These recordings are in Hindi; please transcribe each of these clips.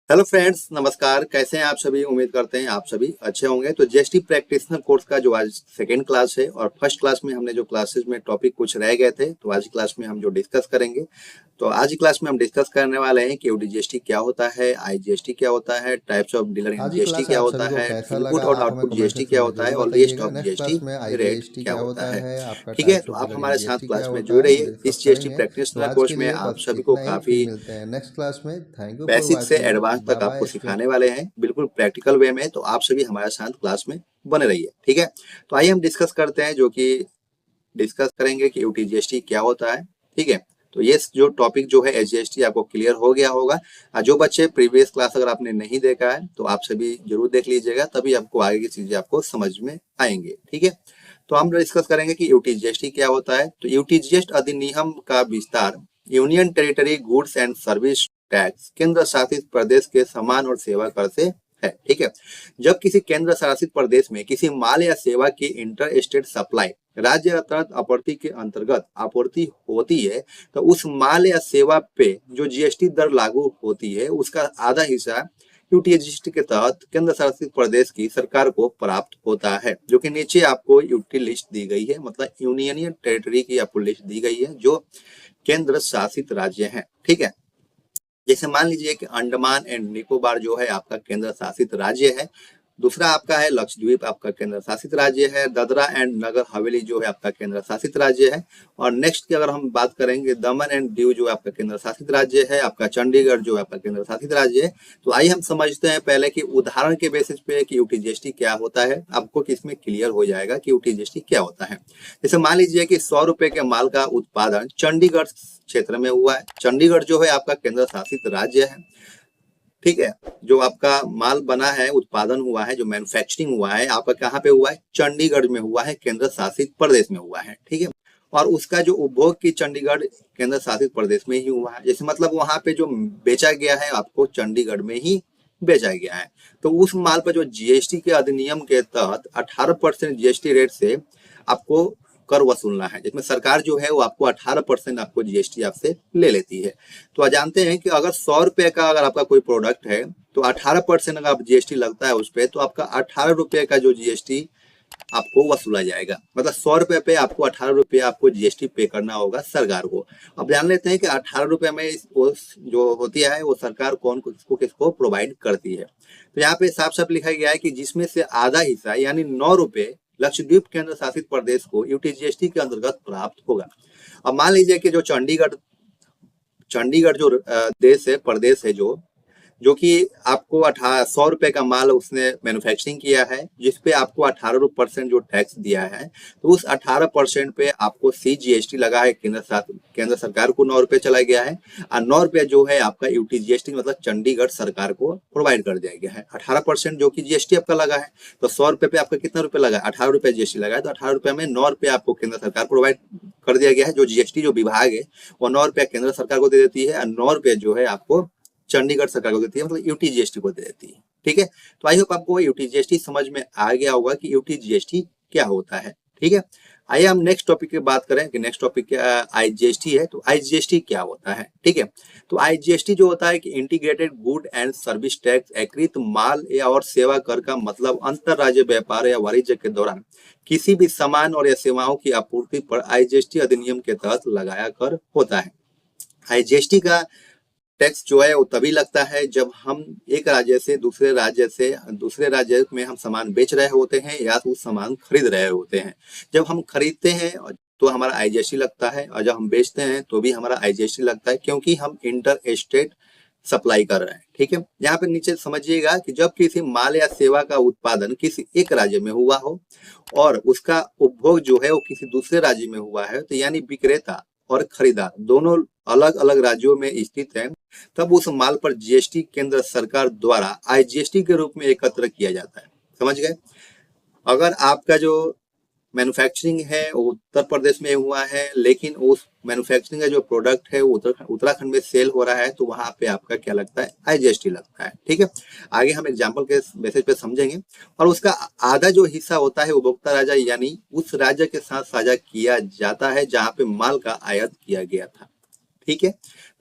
हेलो फ्रेंड्स, नमस्कार। कैसे हैं आप सभी? उम्मीद करते हैं आप सभी अच्छे होंगे। तो जीएसटी प्रैक्टिशनर कोर्स का जो आज सेकेंड क्लास है और फर्स्ट क्लास में हमने जो क्लासेस में टॉपिक कुछ रह गए थे, तो आज की क्लास में हम जो डिस्कस करेंगे, तो आज की क्लास में हम डिस्कस करने वाले हैं कि यूटीजीएसटी क्या होता है, आईजीएसटी क्या होता है, टाइप्स ऑफ डीलर इन आज की जीएसटी क्लास क्या आप होता सभी को है, कैसा इनपुट लगा और आप हमें आउटपुट कमेंट जीएसटी सेक्शन क्या में होता है जरूर और लिस्ट बताइएगा। ऑफ नेक्स्ट जीएसटी क्लास में रेट आईजीएसटी क्या क्या होता होता है। है, आपका ठीक है, टाइप्स तो ऑफ आप डीलर इन हमारे साथ जीएसटी क्या क्लास में होता जुड़ है वो रहिए। डिस्कस इस जीएसटी करेंगे। तो प्रैक्टिशनर आज कोर्स के में लिए आप बस सभी को इतना ही, फिर काफी मिलते हैं नेक्स्ट क्लास में। थैंक यू फॉर बेसिक से वॉचिंग। एडवांस तक बाय आपको बाय। सिखाने वाले हैं, बिल्कुल प्रैक्टिकल वे में। तो आप सभी हमारे साथ क्लास में बने रहिए, ठीक है। तो आइए हम डिस्कस करते हैं, जो कि डिस्कस करेंगे कि यूटीजीएसटी क्या होता है, ठीक है। तो ये जो टॉपिक जो है एसजीएसटी आपको क्लियर हो गया होगा। जो बच्चे प्रीवियस क्लास अगर आपने नहीं देखा है तो आप सभी जरूर देख लीजिएगा, तभी आपको आगे की चीजें आपको समझ में आएंगे, ठीक है। तो हम डिस्कस करेंगे कि यूटीजीएसटी क्या होता है। तो यूटीजीएसटी अधिनियम का विस्तार union territory goods and service tax केंद्र शासित प्रदेश के सामान और सेवा कर से है, ठीक है। जब किसी केंद्र शासित प्रदेश में किसी माल या सेवा की इंटर स्टेट सप्लाई राज्य अर्थात आपूर्ति के अंतर्गत आपूर्ति होती है, तो उस माल या सेवा पे जो जीएसटी दर लागू होती है उसका आधा हिस्सा यूटीजीएसटी के तहत केंद्र शासित प्रदेश की सरकार को प्राप्त होता है, जो कि नीचे आपको यूटी लिस्ट दी गई है, मतलब यूनियन टेरिटरी की आपको लिस्ट दी गई है जो केंद्र शासित राज्य है, ठीक है। जैसे मान लीजिए कि अंडमान एंड निकोबार जो है आपका केंद्र शासित राज्य है। दूसरा आपका है लक्षद्वीप, आपका केंद्र शासित राज्य है। दादरा एंड नगर हवेली जो है आपका केंद्र शासित राज्य है। और नेक्स्ट की अगर हम बात करेंगे, दमन एंड दीव जो आपका केंद्र शासित राज्य है। आपका चंडीगढ़ जो है आपका केंद्र शासित राज्य है। तो आइए हम समझते हैं पहले कि उदाहरण के बेसिस पे कि यूटीजीएसटी क्या होता है। आपको किसमें क्लियर हो जाएगा कि यूटीजीएसटी क्या होता है। जैसे मान लीजिए कि 100 रुपए के माल का उत्पादन चंडीगढ़ क्षेत्र में हुआ है। चंडीगढ़ जो है आपका केंद्र शासित राज्य है, ठीक है। जो आपका माल बना है, उत्पादन हुआ है, जो मैन्युफैक्चरिंग हुआ है, आपका कहाँ पे हुआ है? चंडीगढ़ में हुआ है, केंद्र शासित प्रदेश में हुआ है, ठीक है। और उसका जो उपभोग की चंडीगढ़ केंद्र शासित प्रदेश में ही हुआ है। जैसे मतलब वहां पे जो बेचा गया है आपको चंडीगढ़ में ही बेचा गया है। तो उस माल पर जो जीएसटी के अधिनियम के तहत 18% जीएसटी रेट से आपको कर वसूलना है, जिसमें सरकार जो है वो आपको 18% आपको जीएसटी आपसे ले लेती है। तो आप जानते हैं कि अगर 100 रुपए का अगर आपका कोई प्रोडक्ट है तो 18% अगर जीएसटी लगता है उस पर, तो आपका 18 रुपए का जो जीएसटी आपको वसूला जाएगा। मतलब 100 रुपए पे आपको 18 रुपये आपको जीएसटी पे करना होगा सरकार को। अब जान लेते हैं कि 18 रुपए में वो जो होती है वो सरकार कौन किसको किसको प्रोवाइड करती है। तो यहाँ पे साफ साफ लिखा गया है कि जिसमें से आधा हिस्सा यानी 9 रुपए लक्षद्वीप केंद्र शासित प्रदेश को यूटीजीएसटी के अंतर्गत प्राप्त होगा। अब मान लीजिए कि जो चंडीगढ़ चंडीगढ़ जो देश है, प्रदेश है, जो कि आपको 100 रुपए का माल उसने मैन्युफैक्चरिंग किया है, जिसपे आपको 18% जो टैक्स दिया है, तो उस 18% पे आपको सीजीएसटी लगा है। केंद्र सरकार को 9 रुपए चला गया है और 9 रुपए जो है आपका यूटीजीएसटी मतलब चंडीगढ़ सरकार को प्रोवाइड कर दिया गया है। 18% जो कि जीएसटी आपका लगा है, तो 100 रुपए पे आपका कितना रुपए लगा है? 18 रुपए जीएसटी लगा है। तो 18 रुपए में 9 रुपए आपको केंद्र सरकार प्रोवाइड कर दिया गया है। जो जीएसटी जो विभाग है वो 9 रुपया केंद्र सरकार को दे देती है और 9 रुपए जो है आपको चंडीगढ़ सरकार को देती है, मतलब यूटीजीएसटी को दे देती है, ठीक है। तो आई होप आपको यूटीजीएसटी समझ में आ गया होगा कि यूटीजीएसटी क्या होता है, ठीक है। आइए हम नेक्स्ट टॉपिक की बात करें कि नेक्स्ट टॉपिक क्या आईजीएसटी है। तो आईजीएसटी क्या होता है, ठीक है। तो आईजीएसटी जो होता है कि integrated good and service tax, एकीकृत माल या और सेवा कर का मतलब अंतर राज्य व्यापार या वाणिज्य के दौरान किसी भी सामान और या सेवाओं की आपूर्ति पर आईजीएसटी अधिनियम के तहत लगाया कर होता है। आईजीएसटी का टैक्स जो है वो तभी लगता है जब हम एक राज्य से दूसरे राज्य में हम सामान बेच रहे होते हैं या तो सामान खरीद रहे होते हैं। जब हम खरीदते हैं तो हमारा आईजीएसटी लगता है और जब हम बेचते हैं तो भी हमारा आईजीएसटी लगता है, क्योंकि हम इंटर स्टेट सप्लाई कर रहे हैं, ठीक है। यहाँ पे नीचे समझिएगा कि जब किसी माल या सेवा का उत्पादन किसी एक राज्य में हुआ हो और उसका उपभोग जो है वो किसी दूसरे राज्य में हुआ है, तो यानी विक्रेता और खरीदार दोनों अलग अलग राज्यों में स्थित हैं, तब उस माल पर जीएसटी केंद्र सरकार द्वारा आईजीएसटी के रूप में एकत्र किया जाता है। समझ गए? अगर आपका जो मैन्युफैक्चरिंग है वो उत्तर प्रदेश में हुआ है, लेकिन उस मैन्युफैक्चरिंग का जो प्रोडक्ट है वो उत्तराखंड में सेल हो रहा है, तो वहां पे आपका क्या लगता है? आईजीएसटी लगता है, ठीक है। आगे हम एग्जांपल के बेसिस पे समझेंगे। और उसका आधा जो हिस्सा होता है उपभोक्ता राज्य यानी उस राज्य के साथ साझा किया जाता है जहां पे माल का आयात किया गया था, ठीक है।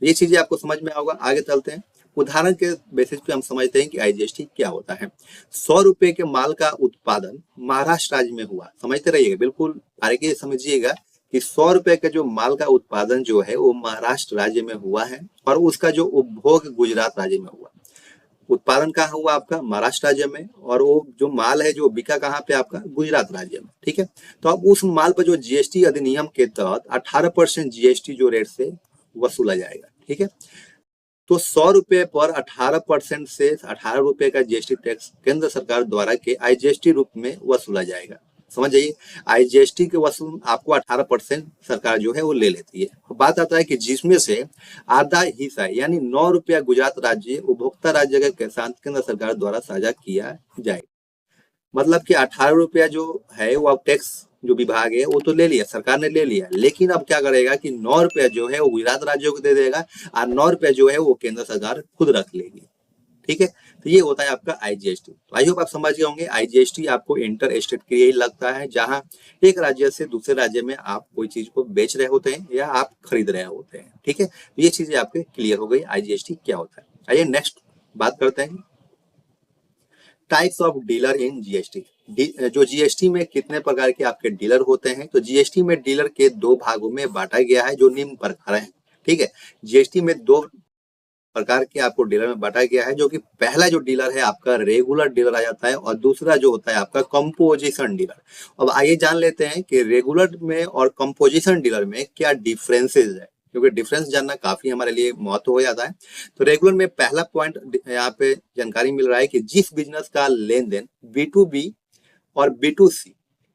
ये चीजें आपको समझ में आएगा। आगे चलते हैं। उदाहरण के बेसिस पे हम समझते हैं कि आईजीएसटी क्या होता है। 100 रुपए के माल का उत्पादन महाराष्ट्र राज्य में हुआ, समझते रहिएगा, बिल्कुल आगे समझिएगा कि 100 रुपए का जो माल का उत्पादन जो है वो महाराष्ट्र राज्य में हुआ है और उसका जो उपभोग गुजरात राज्य में हुआ। उत्पादन कहाँ हुआ आपका? महाराष्ट्र राज्य में, और वो जो माल है जो बिका कहाँ पे आपका? गुजरात राज्य में। ठीक है, तो अब उस माल पर जो जीएसटी अधिनियम के तहत 18% जीएसटी जो रेट से वसूला जाएगा। ठीक है, तो 100 रुपए पर 18% से 18 रुपए का जीएसटी टैक्स केंद्र सरकार द्वारा के आईजीएसटी रूप में वसूला जाएगा। समझ जाइए, आईजीएसटी के वसूल आपको 18% सरकार जो है वो ले लेती है। बात आता है कि जिसमें से आधा हिस्सा यानी 9 रुपया गुजरात राज्य उपभोक्ता राज्य के साथ केंद्र सरकार द्वारा साझा किया जाएगा। मतलब कि 18 रुपया जो है वो अब टैक्स जो विभाग है वो तो ले लिया, सरकार ने ले लिया, लेकिन अब क्या करेगा कि 9 रुपया जो है वो गुजरात राज्यों को दे देगा और 9 रुपया जो है वो केंद्र सरकार खुद रख लेगी। ठीक है, तो ये होता है आपका आईजीएसटी। तो आई होप आप समझ गए होंगे, आईजीएसटी आपको इंटर स्टेट के लिए लगता है, जहां एक राज्य से दूसरे राज्य में आप कोई चीज को बेच रहे होते हैं या आप खरीद रहे होते हैं। ठीक है, तो ये चीजें आपके क्लियर हो गई, आईजीएसटी क्या होता है। आइए नेक्स्ट बात करते हैं, types of dealer in GST. जो जीएसटी में कितने प्रकार के आपके डीलर होते हैं, तो जीएसटी में डीलर के दो भागों में बांटा गया है जो निम्न प्रकार है। ठीक है, जीएसटी में दो प्रकार के आपको डीलर में बांटा गया है, जो कि पहला जो डीलर है आपका रेगुलर डीलर आ जाता है और दूसरा जो होता है आपका कंपोजिशन डीलर। अब आइए जान लेते हैं कि रेगुलर में और कंपोजिशन डीलर में क्या डिफरेंसेस है, क्योंकि डिफरेंस जानना काफी हमारे लिए महत्व हो जाता है। तो रेगुलर में पहला पॉइंट यहाँ पे जानकारी मिल रहा है कि जिस बिजनेस का लेन देन B2B और B2C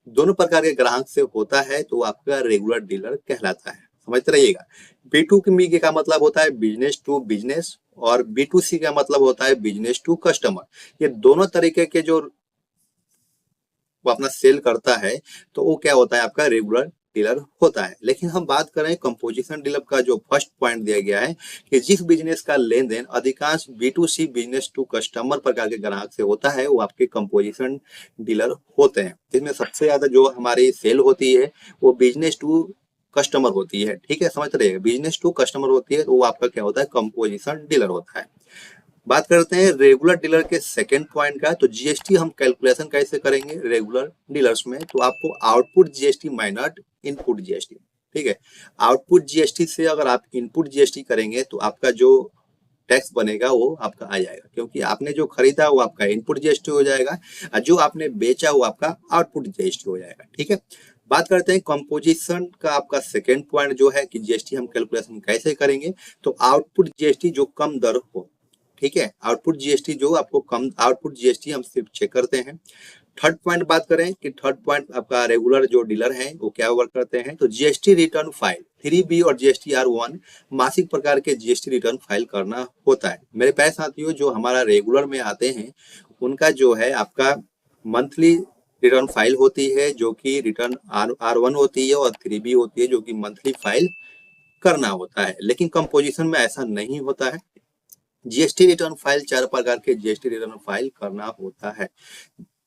दोनों प्रकार के ग्राहक से होता है तो आपका रेगुलर डीलर कहलाता है। समझते रहिएगा, B2B का मतलब होता है बिजनेस टू बिजनेस और B2C का मतलब होता है बिजनेस टू कस्टमर। ये दोनों तरीके के जो वो अपना सेल करता है तो वो क्या होता है आपका रेगुलर डीलर होता है। लेकिन हम बात करें कंपोजिशन डीलर का, जो फर्स्ट पॉइंट दिया गया है कि जिस बिजनेस का लेन देन अधिकांश B2C बिजनेस टू कस्टमर प्रकार के ग्राहक से होता है वो आपके कंपोजिशन डीलर होते हैं। इसमें सबसे ज्यादा जो हमारी सेल होती है वो बिजनेस टू कस्टमर होती है। ठीक है, समझते रहिएगा, बिजनेस टू कस्टमर होती है तो वो आपका क्या होता है? कंपोजिशन डीलर होता है। बात करते हैं रेगुलर डीलर के सेकंड पॉइंट का। तो जीएसटी हम कैलकुलेशन कैसे करेंगे रेगुलर डीलर्स में, तो आपको output GST minus input GST. ठीक है, आउटपुट जीएसटी से अगर आप इनपुट जीएसटी करेंगे तो आपका जो टैक्स बनेगा वो आपका आ जाएगा, क्योंकि आपने जो खरीदा वो आपका इनपुट जीएसटी हो जाएगा और जो आपने बेचा वो आपका आउटपुट जीएसटी हो जाएगा। ठीक है, बात करते हैं कंपोजिशन का आपका सेकेंड पॉइंट जो है कि जीएसटी हम कैलकुलेशन कैसे करेंगे, तो आउटपुट जीएसटी जो कम दर हो। ठीक है, आउटपुट जीएसटी जो आपको कम, आउटपुट जीएसटी हम सिर्फ चेक करते हैं। थर्ड पॉइंट बात करें कि थर्ड पॉइंट आपका रेगुलर जो डीलर है वो क्या वर्क करते हैं, तो जीएसटी रिटर्न फाइल 3B और GSTR1 मासिक प्रकार के जीएसटी रिटर्न फाइल करना होता है। मेरे प्यारे साथियों, जो हमारा रेगुलर में आते हैं उनका जो है आपका मंथली रिटर्न फाइल होती है, जो कि रिटर्न R1 होती है और 3B होती है जो कि मंथली फाइल करना होता है। लेकिन कंपोजिशन में ऐसा नहीं होता है, जीएसटी रिटर्न फाइल 4 प्रकार के जीएसटी रिटर्न फाइल करना होता है।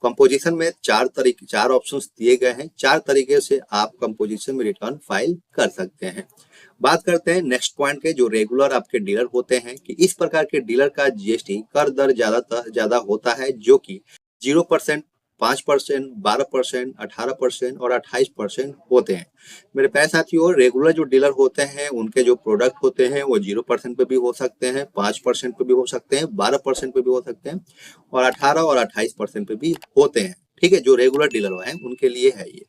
कंपोजिशन में चार ऑप्शंस दिए गए हैं, 4 तरीके से आप कंपोजिशन में रिटर्न फाइल कर सकते हैं। बात करते हैं नेक्स्ट पॉइंट के, जो रेगुलर आपके डीलर होते हैं कि इस प्रकार के डीलर का जीएसटी कर दर ज्यादा होता है, जो कि 0%, 5%, 12%, 18% और 28% होते हैं। मेरे प्यारे साथियों, रेगुलर जो डीलर होते हैं उनके जो प्रोडक्ट होते हैं वो 0% पे भी हो सकते हैं, 5% पे भी हो सकते हैं, 12% पे भी हो सकते हैं और 18 और 28% पे भी होते हैं। ठीक है, जो रेगुलर डीलर हैं उनके लिए है ये।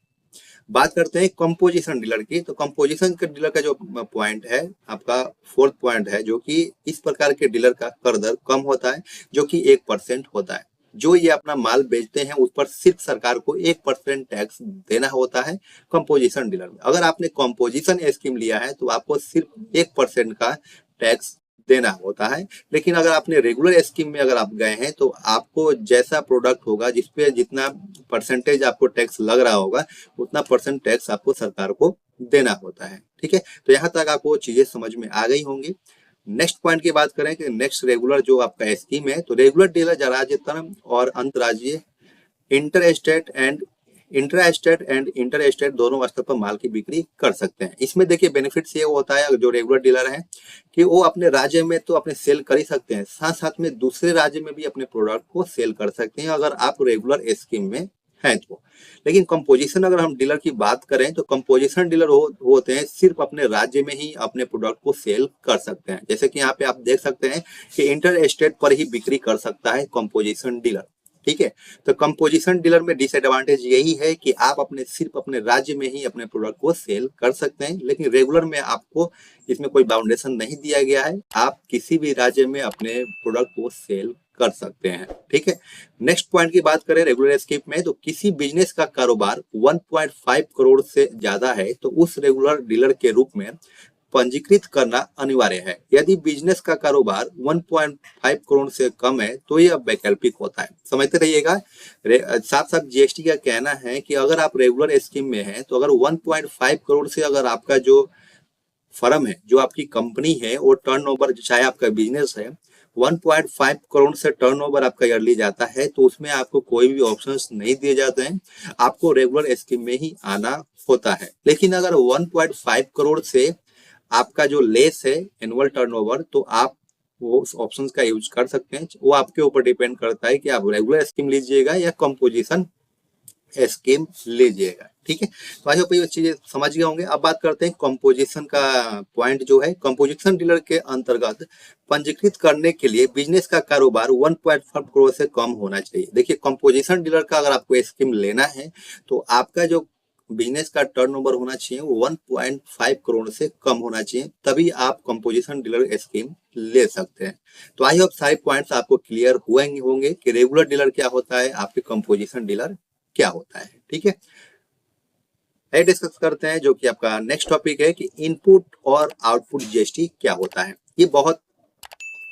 बात करते हैं कंपोजिशन डीलर की, तो कंपोजिशन के डीलर का जो पॉइंट है आपका फोर्थ पॉइंट है, जो कि इस प्रकार के डीलर का कर दर कम होता है, जो कि 1% होता है। जो ये अपना माल बेचते हैं उस पर सिर्फ सरकार को 1% टैक्स देना होता है कंपोजिशन डीलर में। अगर आपने कंपोजिशन स्कीम लिया है तो आपको सिर्फ 1% का टैक्स देना होता है। लेकिन अगर आपने रेगुलर स्कीम में अगर आप गए हैं तो आपको जैसा प्रोडक्ट होगा, जिसपे जितना परसेंटेज आपको टैक्स लग रहा होगा उतना परसेंट टैक्स आपको सरकार को देना होता है। ठीक है, तो यहाँ तक आपको चीजें समझ में आ गई होंगी। नेक्स्ट पॉइंट की बात करें कि नेक्स्ट रेगुलर जो आपका स्कीम है, तो रेगुलर डीलर राज्य और अंतर्राज्यीय inter state and intra state and inter state दोनों स्तर पर माल की बिक्री कर सकते हैं। इसमें देखिए बेनिफिट्स ये होता है जो रेगुलर डीलर हैं कि वो अपने राज्य में तो अपने सेल कर ही सकते हैं, साथ साथ में दूसरे राज्य में भी अपने प्रोडक्ट को सेल कर सकते हैं अगर आप रेगुलर स्कीम में हैं तो। लेकिन कंपोजिशन अगर हम डीलर की बात करें तो कंपोजिशन डीलर होते हैं सिर्फ अपने राज्य में ही अपने प्रोडक्ट को सेल कर सकते हैं। जैसे कि यहाँ पे आप देख सकते हैं कि इंटर स्टेट पर ही बिक्री कर सकता है कंपोजिशन डीलर। ठीक है, तो कंपोजिशन डीलर में डिसएडवांटेज यही है कि आप सिर्फ अपने राज्य में ही अपने प्रोडक्ट को सेल कर सकते हैं, लेकिन रेगुलर में आपको इसमें कोई बाउंडेशन नहीं दिया गया है, आप किसी भी राज्य में अपने प्रोडक्ट को सेल कर सकते हैं। ठीक है, नेक्स्ट पॉइंट की बात करें रेगुलर स्कीम में, तो किसी बिजनेस का कारोबार 1.5 करोड़ से ज्यादा है तो उस रेगुलर डीलर के रूप में पंजीकृत करना अनिवार्य है। यदि बिजनेस का कारोबार 1.5 करोड़ से कम है तो यह वैकल्पिक होता है। समझते रहिएगा, साथ साथ जीएसटी का कहना है कि अगर आप रेगुलर स्कीम में हैं तो अगर 1.5 करोड़ से अगर आपका जो फर्म है, जो आपकी कंपनी है, वो टर्नओवर चाहे आपका बिजनेस है 1.5 करोड़ से टर्नओवर आपका ईयरली जाता है तो उसमें आपको कोई भी ऑप्शंस नहीं दिए जाते हैं, आपको रेगुलर स्कीम में ही आना होता है। लेकिन अगर 1.5 करोड़ से आपका जो लेस है एनुअल टर्नओवर तो आप वो उस ऑप्शंस का यूज कर सकते हैं। वो आपके ऊपर डिपेंड करता है कि आप रेगुलर स्कीम लीजिएगा या कंपोजिशन स्कीम लीजिएगा। ठीक है, तो आज आप ये चीजें समझ गए होंगे। अब बात करते हैं कंपोजिशन का पॉइंट जो है। कंपोजिशन डीलर के अंतर्गत पंजीकृत करने के लिए बिजनेस का कारोबार 1.5 करोड़ से कम होना चाहिए। देखिए, कंपोजिशन डीलर का अगर आपको स्कीम लेना है तो आपका जो बिजनेस का टर्नओवर होना चाहिए वो 1.5 करोड़ से कम होना चाहिए, तभी आप कंपोजिशन डीलर स्कीम ले सकते हैं। तो आई होप सारे पॉइंट्स आपको क्लियर हुए होंगे कि रेगुलर डीलर क्या होता है, आपके कंपोजिशन डीलर क्या होता है। ठीक है, डिस्कस करते हैं जो कि आपका नेक्स्ट टॉपिक है कि इनपुट और आउटपुट जीएसटी क्या होता है। ये बहुत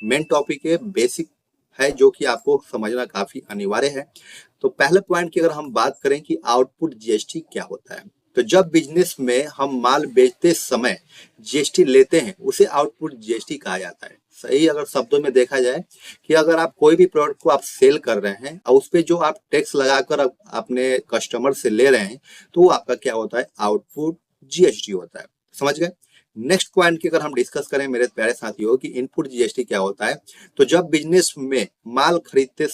मेन टॉपिक है, बेसिक है, जो कि आपको समझना काफी अनिवार्य है। तो पहले पॉइंट की अगर हम बात करें कि आउटपुट जीएसटी क्या होता है, तो जब बिजनेस में हम माल बेचते समय जीएसटी लेते हैं उसे आउटपुट जीएसटी कहा जाता है। सही अगर शब्दों में देखा जाए कि अगर आप कोई भी प्रोडक्ट को आप सेल कर रहे हैं और उस पर जो आप टैक्स लगाकर अपने कस्टमर से ले रहे हैं तो वो आपका क्या होता है, आउटपुट जीएसटी होता है। समझ गए। नेक्स्ट पॉइंट की अगर हम डिस्कस करें मेरे प्यारे साथियों कि इनपुट जीएसटी क्या होता है, तो जब बिजनेस में माल खरीदते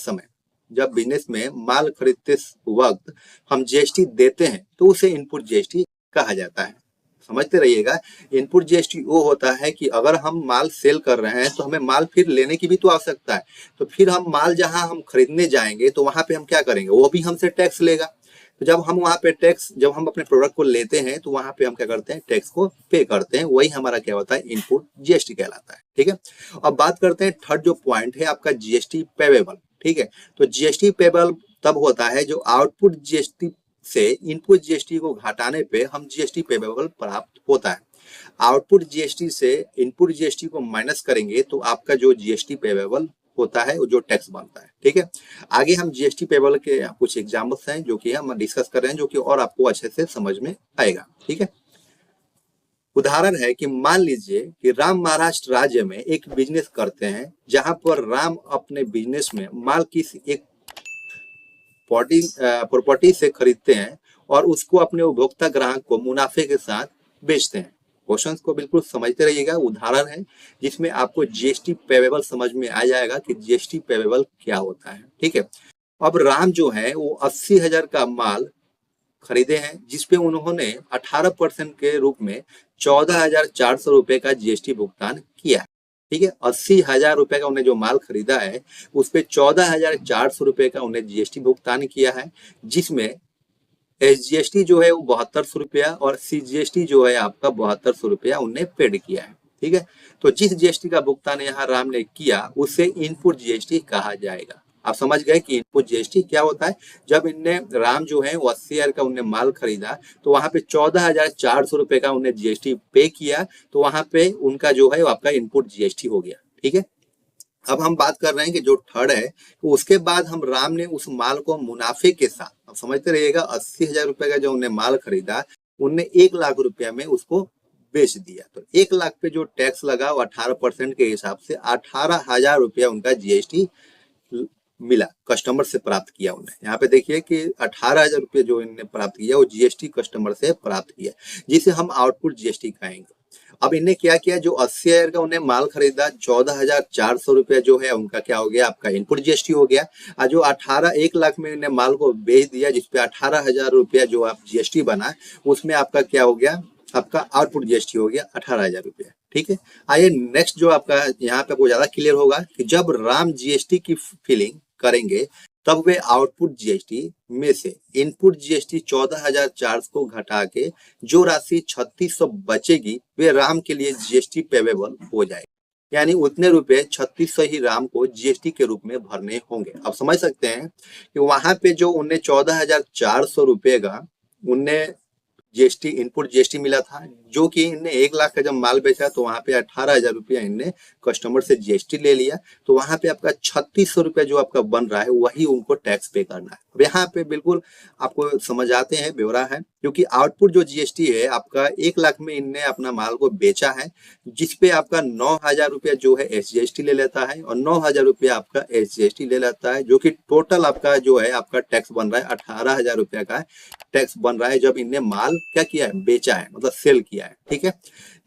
वक्त हम जीएसटी देते हैं तो उसे इनपुट जीएसटी कहा जाता है। समझते रहिएगा, इनपुट जीएसटी वो होता है कि अगर हम माल सेल कर रहे हैं तो हमें माल फिर लेने की भी तो आवश्यकता है, तो फिर हम माल जहां हम खरीदने जाएंगे तो वहां पे हम क्या करेंगे, वो भी हमसे टैक्स लेगा। तो जब हम अपने प्रोडक्ट को लेते हैं तो वहां पे हम क्या करते हैं, टैक्स को पे करते हैं, वही हमारा क्या होता है, इनपुट जीएसटी कहलाता है। ठीक है, अब बात करते हैं थर्ड जो पॉइंट है आपका जीएसटी पेबल। ठीक है, तो जीएसटी पेबल तब होता है जो आउटपुट जीएसटी से इनपुट जीएसटी को घटाने पे हम जीएसटी पेबल प्राप्त होता है। आउटपुट जीएसटी से इनपुट जीएसटी को माइनस करेंगे तो आपका जो जीएसटी पेबल होता है वो जो टैक्स बनता है। ठीक है, आगे हम जीएसटी पेबल के कुछ एग्जाम्पल्स हैं जो कि हम डिस्कस कर रहे हैं, जो कि और आपको अच्छे से समझ में आएगा। ठीक है, उदाहरण है कि मान लीजिए कि राम महाराष्ट्र राज्य में एक बिजनेस करते हैं जहां पर राम अपने बिजनेस में माल किसी एक प्रॉपर्टी से खरीदते हैं और उसको अपने उपभोक्ता ग्राहक को मुनाफे के साथ बेचते हैं। क्वेश्चंस को बिल्कुल समझते रहिएगा, उदाहरण है जिसमें आपको जीएसटी पेबल समझ में आ जाएगा कि जीएसटी पेबल क्या होता है। ठीक है, अब राम जो है वो 80,000 का माल खरीदे हैं जिसपे उन्होंने 18% के रूप में 14,400 रुपए का जीएसटी भुगतान किया। ठीक है, 80,000 रुपए का उन्हें जो माल खरीदा है उस पे 14,400 रुपए का उन्हें जीएसटी भुगतान किया है, जिसमें एसजीएसटी जो है वो 7200 रुपया और सीजीएसटी जो है आपका 7200 रुपया उन्हें पेड किया है। ठीक है, तो जिस जीएसटी का भुगतान यहाँ राम ने किया उसे इनपुट जीएसटी कहा जाएगा। आप समझ गए कि इनपुट जीएसटी क्या होता है। जब इनने राम जो है वो 80,000 का उन्हें माल खरीदा तो वहां पे 14,400 रुपए का उन्हें जीएसटी पे किया, तो वहां पे उनका जो है वो आपका इनपुट जीएसटी हो गया। ठीक है, अब हम बात कर रहे हैं कि जो थर्ड है तो उसके बाद हम राम ने उस माल को मुनाफे के साथ, अब समझते रहिएगा, 80,000 रुपए का जो उन्हें माल खरीदा उनने 1,00,000 रुपया में उसको बेच दिया, तो 1,00,000 पे जो टैक्स लगा वो 18% के हिसाब से 18,000 रुपया उनका जीएसटी मिला, कस्टमर से प्राप्त किया उन्हें। यहाँ पे देखिए कि 18,000 रुपये जो इन्होंने प्राप्त किया वो जीएसटी कस्टमर से प्राप्त किया, जिसे हम आउटपुट जीएसटी कहेंगे। अब इन्हें क्या किया, जो 80,000 का उन्हें माल खरीदा, 14,400 रुपया जो है उनका क्या हो गया, आपका इनपुट जीएसटी हो गया। और जो 1 लाख में इन्हें माल को बेच दिया, जिसपे 18,000 रुपया जो आप जीएसटी बना, उसमें आपका क्या हो गया, आपका आउटपुट जीएसटी हो गया 18,000 रुपया। ठीक है, आइए नेक्स्ट जो आपका यहाँ पे आपको ज्यादा क्लियर होगा कि जब राम जीएसटी की फिलिंग करेंगे तब वे आउटपुट जीएसटी में से इनपुट जीएसटी 14,400 को घटा के जो राशि 3600 बचेगी वे राम के लिए जीएसटी पेवेबल हो जाएगी। यानी उतने रुपए 3600 ही राम को जीएसटी के रूप में भरने होंगे। आप समझ सकते हैं कि वहां पे जो उन्हें 14,400 रुपए का उन्हें जीएसटी इनपुट जीएसटी मिला था, जो कि इनने 1 लाख का जब माल बेचा तो वहां पे 18,000 रुपया इनने कस्टमर से जीएसटी ले लिया, तो वहां पे आपका 3600 रुपया जो आपका बन रहा है वही उनको टैक्स पे करना है। अब यहाँ पे बिल्कुल आपको समझ आते हैं, ब्यौरा है, क्योंकि आउटपुट जो जीएसटी है आपका 1 लाख में इनने अपना माल को बेचा है, जिसपे आपका 9,000 रुपया जो है एसजीएसटी ले लेता है और 9,000 रुपया आपका एसजीएसटी ले लेता है, जो कि टोटल आपका जो है आपका टैक्स बन रहा है 18,000 रुपया का टैक्स बन रहा है जब इनने माल क्या किया है, बेचा है, मतलब सेल किया है। ठीक है,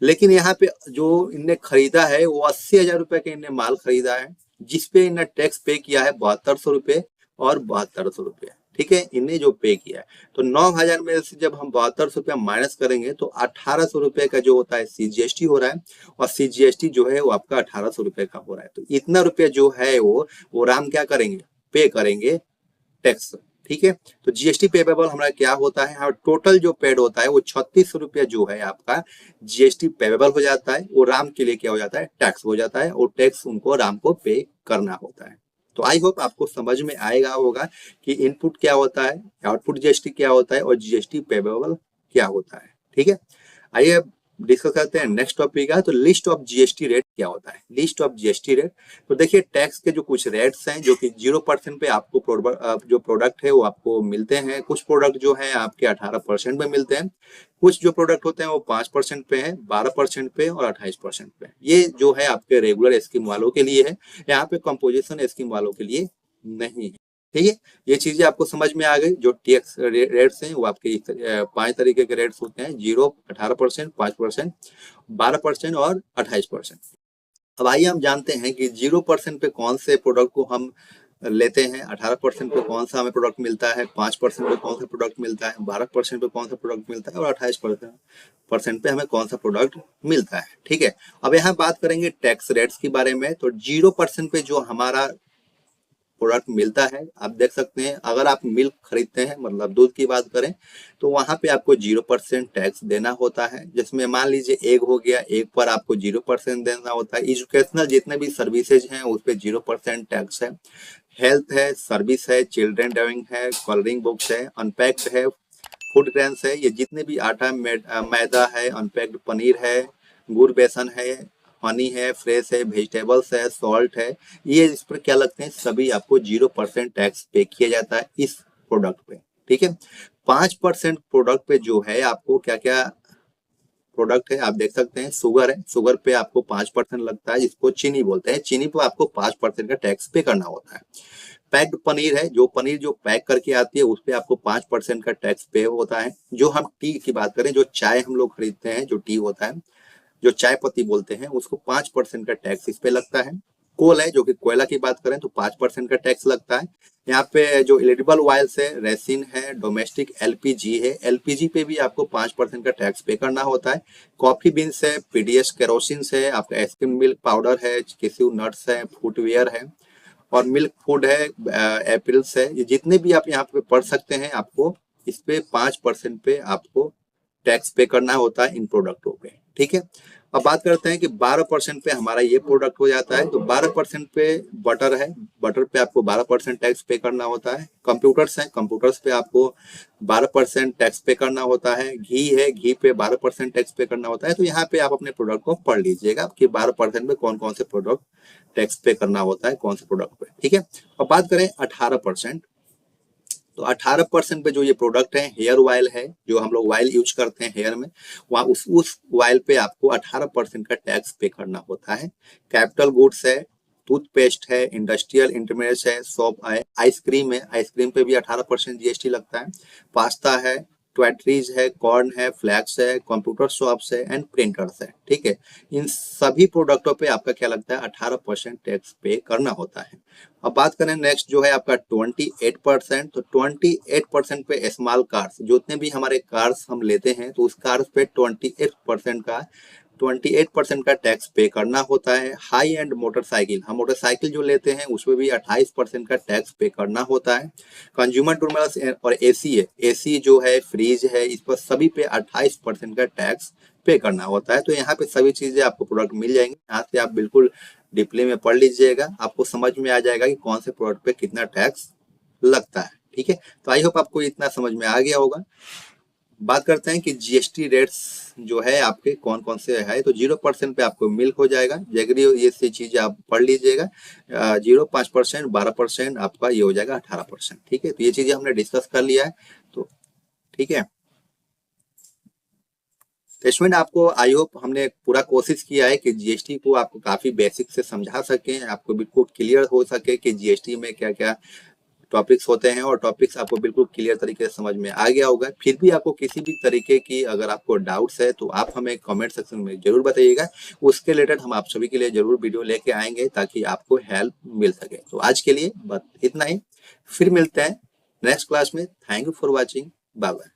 लेकिन यहाँ पे जो इनने खरीदा है वो 80,000 रुपए का इनने माल खरीदा है, जिसपे इन्हें टैक्स पे किया है 7200 रुपये और 7200 रुपये। ठीक है, इन्हें जो पे किया है, तो 9,000 में से जब हम 7200 रुपया माइनस करेंगे तो 1800 रुपये का जो होता है सीजीएसटी हो रहा है, और सीजीएसटी जो है वो आपका 1800 रुपये का हो रहा है। तो इतना रुपया जो है वो राम क्या करेंगे, पे करेंगे टैक्स। ठीक है, तो जीएसटी पेबल हमारा क्या होता है, टोटल जो पेड होता है वो 3600 रुपया जो है आपका जीएसटी पेबल हो जाता है, वो राम के लिए क्या हो जाता है, टैक्स हो जाता है, और टैक्स उनको राम को पे करना होता है। तो आई होप आपको समझ में आएगा होगा कि इनपुट क्या होता है, आउटपुट जीएसटी क्या होता है और जीएसटी पेबल क्या होता है। ठीक है, आइए डिस्कस करते हैं नेक्स्ट टॉपिक है, तो लिस्ट ऑफ जीएसटी रेट क्या होता है। लिस्ट ऑफ जीएसटी रेट, तो देखिए टैक्स के जो कुछ रेट्स हैं जो कि 0% पे आपको जो प्रोडक्ट है वो आपको मिलते हैं। कुछ प्रोडक्ट जो है आपके 18% पे मिलते हैं, कुछ जो प्रोडक्ट होते हैं वो 5% पे है, 12% पे और 28% पे। ये जो है आपके रेगुलर स्कीम वालों के लिए है, यहाँ पे कंपोजिशन स्कीम वालों के लिए नहीं है। ठीक है, ये चीजें आपको समझ में आ गई। जो टैक्स रेट्स हैं वो आपके 5 तरीके के रेट्स होते हैं, 0, 18%, 5%, 12% और 28%। अब आइए हम जानते हैं कि 0% पे कौन से प्रोडक्ट को हम लेते हैं, 18% पे कौन सा हमें प्रोडक्ट मिलता है, 5% पे कौन सा प्रोडक्ट मिलता है, 12% पे कौन सा प्रोडक्ट मिलता है और 28% पे हमें कौन सा प्रोडक्ट मिलता है। ठीक है, अब यहाँ बात करेंगे टैक्स रेट्स के बारे में। तो 0% पे जो हमारा प्रोडक्ट मिलता है, आप देख सकते हैं, अगर आप मिल्क खरीदते हैं, मतलब दूध की बात करें, तो वहां पे आपको 0% टैक्स देना होता है, जिसमें मान लीजिए एग हो गया, एग पर आपको 0% देना होता है। एजुकेशनल जितने भी सर्विसेज हैं उस पर 0% टैक्स है। हेल्थ है, सर्विस है, चिल्ड्रन ड्राइविंग है, कलरिंग बुक्स है, अनपैक्ड है, फूड ग्रेन्स है, ये जितने भी आटा मैदा है, अनपैक्ड पनीर है, गुड़ बेसन है, हनी है, फ्रेश है, वेजिटेबल्स है, सॉल्ट है, ये इस पर क्या लगते हैं, सभी आपको 0% टैक्स पे किया जाता है इस प्रोडक्ट पे। ठीक है, 5% प्रोडक्ट पे जो है आपको क्या क्या प्रोडक्ट है आप देख सकते हैं, शुगर है, शुगर पे आपको 5% लगता है, जिसको चीनी बोलते हैं, चीनी पे आपको 5% का टैक्स पे करना होता है। पैक्ड पनीर है, जो पनीर जो पैक करके आती है उस पे आपको 5% का टैक्स पे होता है। जो हम टी की बात करें, जो चाय हम लोग खरीदते हैं, जो टी होता है, जो चाय पत्ती बोलते हैं, उसको 5% का टैक्स इस पे लगता है। कोल है, जो कि कोयला की बात करें तो 5% का टैक्स लगता है। यहाँ पे जो एलिजिबल ऑयल्स है, रेसिन है, डोमेस्टिक एलपीजी है, एलपीजी पे भी आपको 5% का टैक्स पे करना होता है। कॉफी बीन्स है, पीडीएस केरोसिन है, आपका आइसक्रीम मिल्क पाउडर है, केस्यू नट्स है, फुटवेयर है और मिल्क फूड है, एप्पल्स है, ये जितने भी आप यहाँ पे पढ़ सकते हैं, आपको इस पे 5% पे आपको टैक्स पे करना होता है इन प्रोडक्टों पे। ठीक है, अब बात करते हैं कि 12% पे हमारा ये प्रोडक्ट हो जाता है। तो 12% पे बटर है, बटर पे आपको 12% टैक्स पे करना होता है। कंप्यूटर्स हैं, कंप्यूटर्स पे आपको 12% टैक्स पे करना होता है। घी है, घी पे 12% टैक्स पे करना होता है। तो यहाँ पे आप अपने प्रोडक्ट को पढ़ लीजिएगा कि 12% पे कौन कौन से प्रोडक्ट टैक्स पे करना होता है, कौन से प्रोडक्ट पे। ठीक है, अब बात करें 18%, तो 18% पे जो ये प्रोडक्ट है, हेयर ऑयल है, जो हम लोग ऑयल यूज करते हैं हेयर में, वहाँ उस ऑयल पे आपको 18% का टैक्स पे करना होता है। कैपिटल गुड्स है, टूथपेस्ट है, इंडस्ट्रियल इंटरमीडिएट्स है, सॉप है, आइसक्रीम है, आइसक्रीम पे भी 18% जीएसटी लगता है, पास्ता है, टॉयट्रीज है, कॉर्न है, फ्लैक्स है, कंप्यूटर शॉप्स है एंड प्रिंटर्स है। ठीक है, इन सभी प्रोडक्टों पे आपका क्या लगता है, 18% टैक्स पे करना होता है। अब बात करें नेक्स्ट जो है आपका 28%, तो 28% पे स्मॉल कार्स, जितने भी हमारे कार्स हम लेते हैं तो उस कार्स पे 28% का टैक्स पे करना होता है। हाई एंड मोटरसाइकिल, हम मोटरसाइकिल जो लेते हैं उसमें भी 28% का टैक्स पे करना होता है। कंज्यूमर ड्यूरेबल्स और एसी है, एसी जो है, फ्रिज है, इस पर सभी पे 28% का टैक्स पे करना होता है। तो यहाँ पे सभी चीजें आपको प्रोडक्ट मिल जाएंगे, यहाँ से आप बिल्कुल डिप्ली में पढ़ लीजिएगा, आपको समझ में आ जाएगा कि कौन से प्रोडक्ट पे कितना टैक्स लगता है। ठीक है, तो आई होप आपको इतना समझ में आ गया होगा। बात करते हैं कि जीएसटी रेट्स जो है आपके कौन कौन से है, तो 0% पे आपको मिल्क हो जाएगा, जैगरी, ये से चीजें आप पढ़ लीजिएगा। 0.5%, 12% आपका ये हो जाएगा 18%। ठीक है, तो ये चीजें हमने डिस्कस कर लिया है। तो ठीक है, तो स्टूडेंट आपको आई होप हमने पूरा कोशिश किया है कि जीएसटी को आपको काफी बेसिक से समझा सके, आपको बिल्कुल क्लियर हो सके कि जीएसटी में क्या क्या टॉपिक्स होते हैं, और टॉपिक्स आपको बिल्कुल क्लियर तरीके से समझ में आ गया होगा। फिर भी आपको किसी भी तरीके की अगर आपको डाउट्स है तो आप हमें कमेंट सेक्शन में जरूर बताइएगा, उसके रिलेटेड हम आप सभी के लिए जरूर वीडियो लेके आएंगे ताकि आपको हेल्प मिल सके। तो आज के लिए बस इतना ही, फिर मिलते हैं नेक्स्ट क्लास में। Thank you for watching, bye bye.